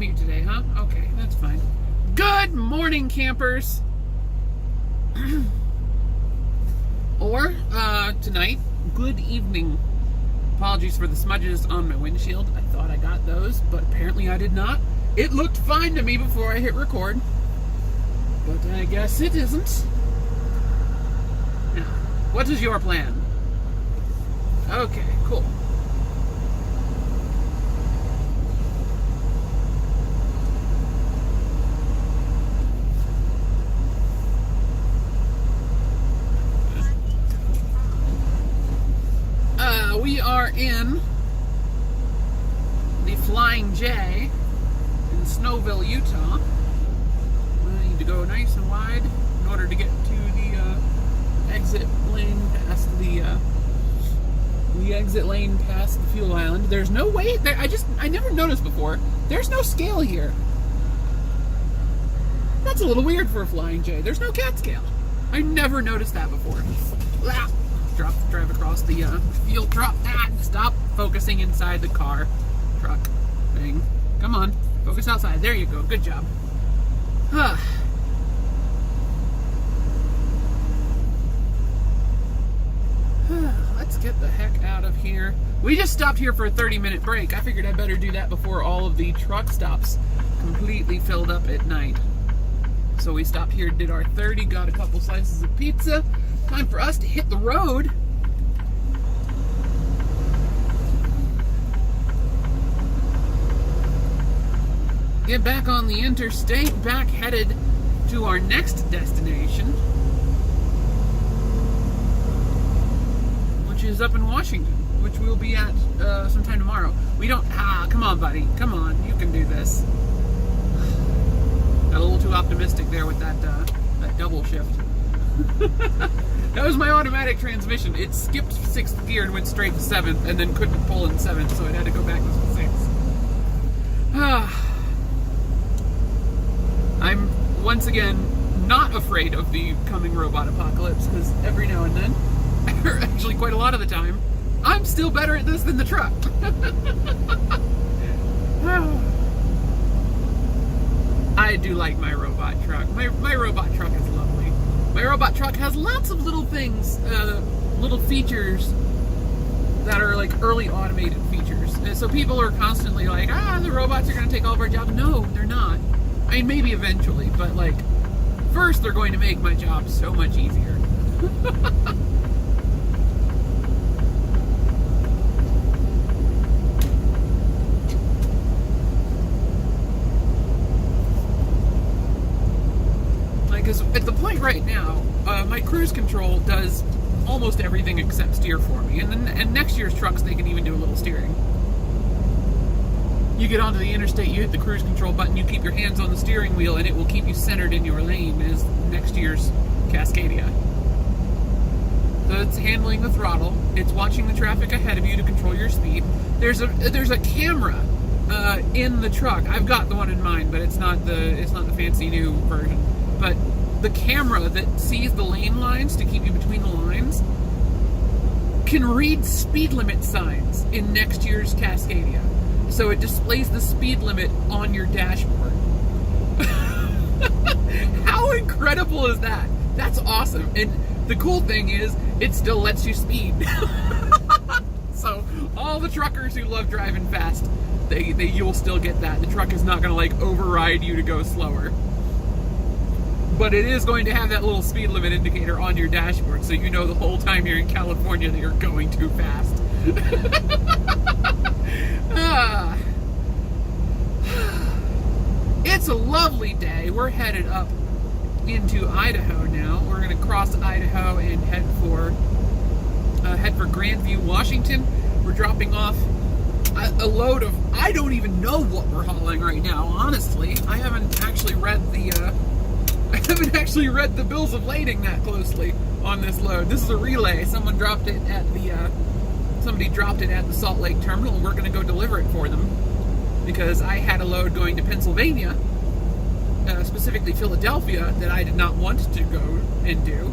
commute today, huh? Okay, that's fine. Good morning, campers. Or, tonight, good evening. Apologies for the smudges on my windshield. I thought I got those, but apparently I did not. It looked fine to me before I hit record, but I guess it isn't. Now, what is your plan? Okay, cool. We are in the Flying J in Snowville, Utah. I need to go nice and wide in order to get to the exit lane past the exit lane past the fuel island. There's no way there. I never noticed before. There's no scale here. That's a little weird for a Flying J. There's no cat scale. I never noticed that before. Ah. Drive across the field. Drop that. Stop focusing inside the car truck thing. Come on, focus outside. There you go. Good job. Let's get the heck out of here. We just stopped here for a 30-minute break. I figured I better do that before all of the truck stops completely filled up at night. So we stopped here, did our 30, got a couple slices of pizza. Time for us to hit the road. Get back on the interstate, back headed to our next destination, which is up in Washington, which we'll be at sometime tomorrow. We don't, come on, buddy. Come on, you can do this. Got a little too optimistic there with that double shift. That was my automatic transmission. It skipped 6th gear and went straight to 7th, and then couldn't pull in 7th, so it had to go back to 6th. I'm, once again, not afraid of the coming robot apocalypse, because every now and then, or actually quite a lot of the time, I'm still better at this than the truck. I do like my robot truck. My robot truck is lovely. My robot truck has lots of little things, little features that are like early automated features. And so people are constantly like, the robots are going to take all of our jobs. No, they're not. I mean, maybe eventually, but like, first they're going to make my job so much easier. Because at the point right now, my cruise control does almost everything except steer for me. And next year's trucks, they can even do a little steering. You get onto the interstate, you hit the cruise control button, you keep your hands on the steering wheel, and it will keep you centered in your lane as next year's Cascadia. So it's handling the throttle, it's watching the traffic ahead of you to control your speed. There's a camera in the truck. I've got the one in mind, but it's not the fancy new version. But the camera that sees the lane lines to keep you between the lines can read speed limit signs in next year's Cascadia. So it displays the speed limit on your dashboard. How incredible is that? That's awesome. And the cool thing is, it still lets you speed. So all the truckers who love driving fast, you'll still get that. The truck is not going to like override you to go slower. But it is going to have that little speed limit indicator on your dashboard, so you know the whole time you're in California that you're going too fast. It's a lovely day. We're headed up into Idaho now. We're going to cross Idaho and head for Grandview, Washington. We're dropping off a load of, I don't even know what we're hauling right now, honestly. I haven't actually read the bills of lading that closely on this load. This is a relay. Somebody dropped it at the Salt Lake terminal, and we're going to go deliver it for them because I had a load going to Pennsylvania, specifically Philadelphia, that I did not want to go and do.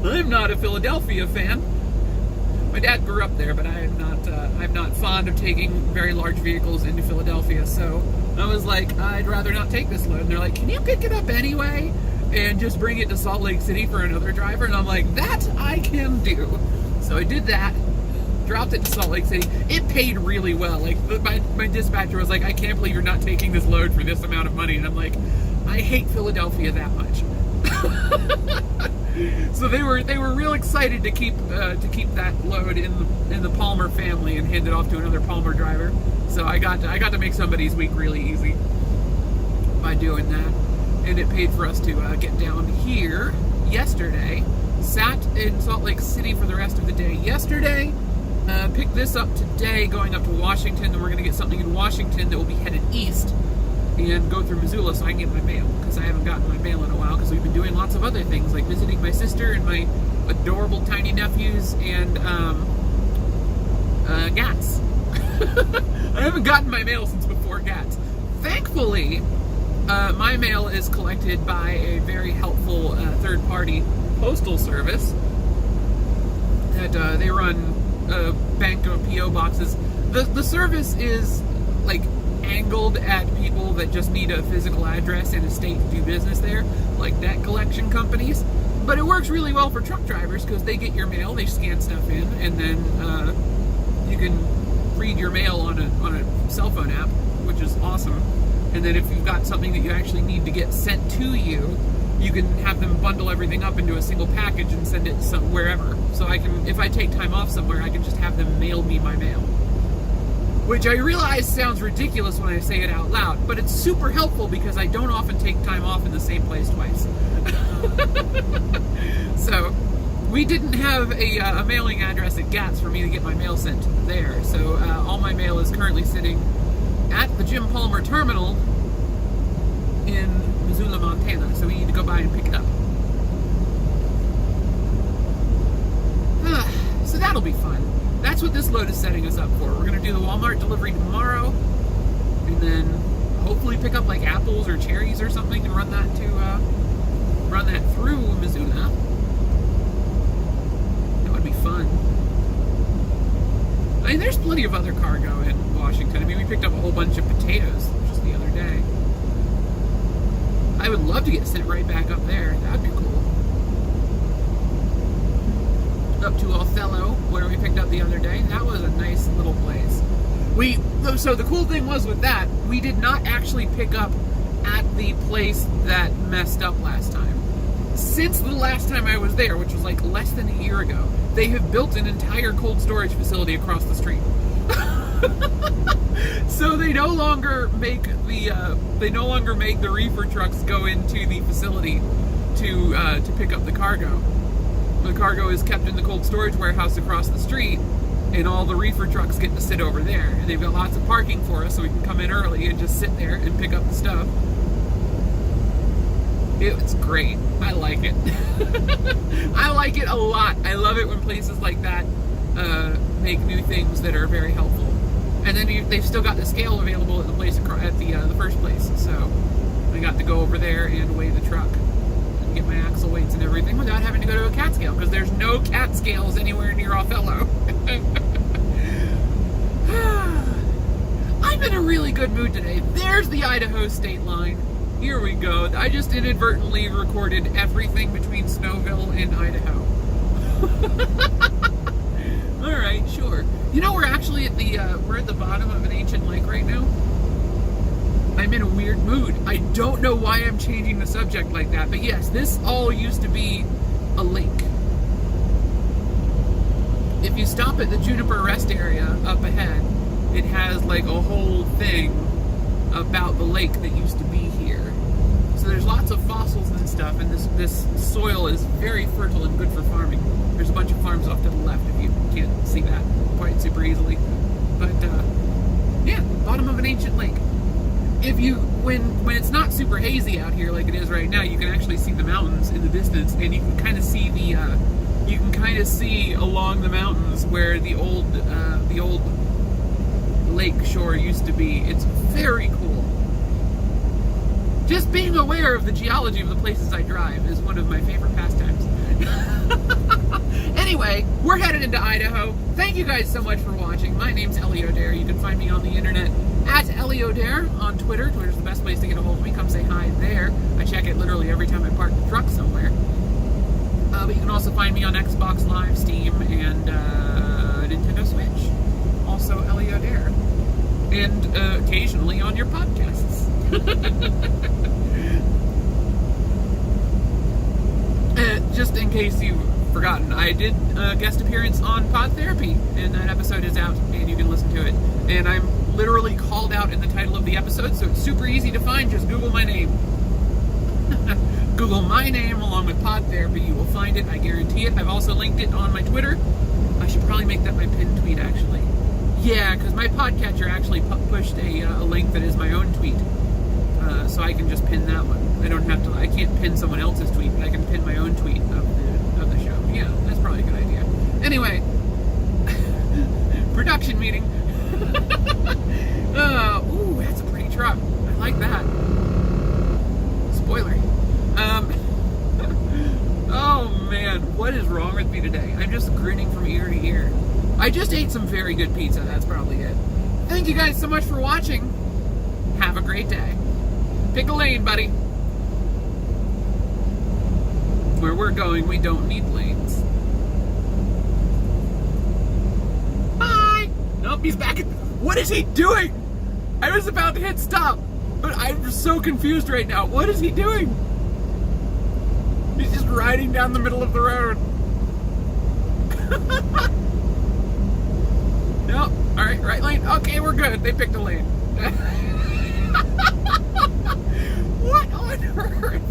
I'm not a Philadelphia fan. My dad grew up there, but I'm not fond of taking very large vehicles into Philadelphia, so I was like, I'd rather not take this load. And they're like, can you pick it up anyway and just bring it to Salt Lake City for another driver? And I'm like, that I can do. So I did that, dropped it to Salt Lake City. It paid really well. Like, my dispatcher was like, I can't believe you're not taking this load for this amount of money. And I'm like, I hate Philadelphia that much. So they were real excited to keep that load in the Palmer family and hand it off to another Palmer driver. So I got to make somebody's week really easy by doing that, and it paid for us to get down here yesterday. Sat in Salt Lake City for the rest of the day yesterday. Picked this up today, going up to Washington, and we're going to get something in Washington that will be headed east and go through Missoula so I can get my mail, because I haven't gotten my mail in a while because we've been doing lots of other things like visiting my sister and my adorable tiny nephews and GATS. I haven't gotten my mail since before GATS. Thankfully, my mail is collected by a very helpful third-party postal service that they run a bank of P.O. boxes. The service is like angled at people that just need a physical address and a state to do business there, like debt collection companies. But it works really well for truck drivers because they get your mail, they scan stuff in, and then you can read your mail on a cell phone app, which is awesome. And then if you've got something that you actually need to get sent to you, you can have them bundle everything up into a single package and send it wherever. So I can, if I take time off somewhere, I can just have them mail me my mail. Which I realize sounds ridiculous when I say it out loud, but it's super helpful because I don't often take time off in the same place twice. So we didn't have a mailing address at GATS for me to get my mail sent there. So all my mail is currently sitting at the Jim Palmer terminal in Missoula, Montana. So we need to go by and pick it up. So that'll be fun. That's what this load is setting us up for. We're going to do the Walmart delivery tomorrow, and then hopefully pick up like apples or cherries or something and run that through Missoula. That would be fun. I mean, there's plenty of other cargo in Washington. I mean, we picked up a whole bunch of potatoes just the other day. I would love to get sent right back up there. That'd be cool. Up to Othello, where we picked up the other day. That was a nice little place. So the cool thing was with that, we did not actually pick up at the place that messed up last time. Since the last time I was there, which was like less than a year ago, they have built an entire cold storage facility across the street. So they no longer make the reefer trucks go into the facility to pick up the cargo. The cargo is kept in the cold storage warehouse across the street, and all the reefer trucks get to sit over there. And they've got lots of parking for us, so we can come in early and just sit there and pick up the stuff. It's great. I like it. I like it a lot. I love it when places like that make new things that are very helpful. And then they've still got the scale available at the place at the first place. So I got to go over there and weigh the truck and get my axle weights and everything without having to go to a cat scale, because there's no cat scales anywhere near Othello. I'm in a really good mood today. There's the Idaho state line. Here we go. I just inadvertently recorded everything between Snowville and Idaho. Alright, sure. You know, we're actually at the bottom of an ancient lake right now. I'm in a weird mood. I don't know why I'm changing the subject like that, but yes, this all used to be a lake. If you stop at the Juniper Rest area up ahead, it has like a whole thing about the lake that used to be here. So there's lots of fossils and stuff, and this soil is very fertile and good for farming. There's a bunch of farms off to the left if you can't see that quite super easily. But yeah, bottom of an ancient lake. If you when it's not super hazy out here like it is right now, you can actually see the mountains in the distance, and you can kind of see along the mountains where the old lake shore used to be. It's very cool. Just being aware of the geology of the places I drive is one of my favorite pastimes. Anyway, we're headed into Idaho. Thank you guys so much for watching. My name's Ellie O'Dare. You can find me on the internet at Ellie O'Dare on Twitter. Twitter's the best place to get a hold of me. Come say hi there. I check it literally every time I park the truck somewhere. But you can also find me on Xbox Live, Steam, and Nintendo Switch. Also Ellie O'Dare. And occasionally on your podcasts. Just in case you've forgotten, I did a guest appearance on Pod Therapy, and that episode is out, and you can listen to it. And I'm literally called out in the title of the episode, so it's super easy to find. Just Google my name. Google my name along with Pod Therapy. You will find it. I guarantee it. I've also linked it on my Twitter. I should probably make that my pinned tweet, actually. Yeah, because my podcatcher actually pushed a link that is my own tweet. So I can just pin that one. I don't have to. I can't pin someone else's tweet, but I can pin my own tweet of the show. Yeah, that's probably a good idea. Anyway, production meeting. Ooh, that's a pretty truck. I like that. Spoiler. Oh man, what is wrong with me today? I'm just grinning from ear to ear. I just ate some very good pizza. That's probably it. Thank you guys so much for watching. Have a great day. Pick a lane, buddy. Where we're going, we don't need lanes. Bye! Nope, he's back. What is he doing? I was about to hit stop, but I'm so confused right now. What is he doing? He's just riding down the middle of the road. Nope. Alright, right lane. Okay, we're good. They picked a lane. What on earth?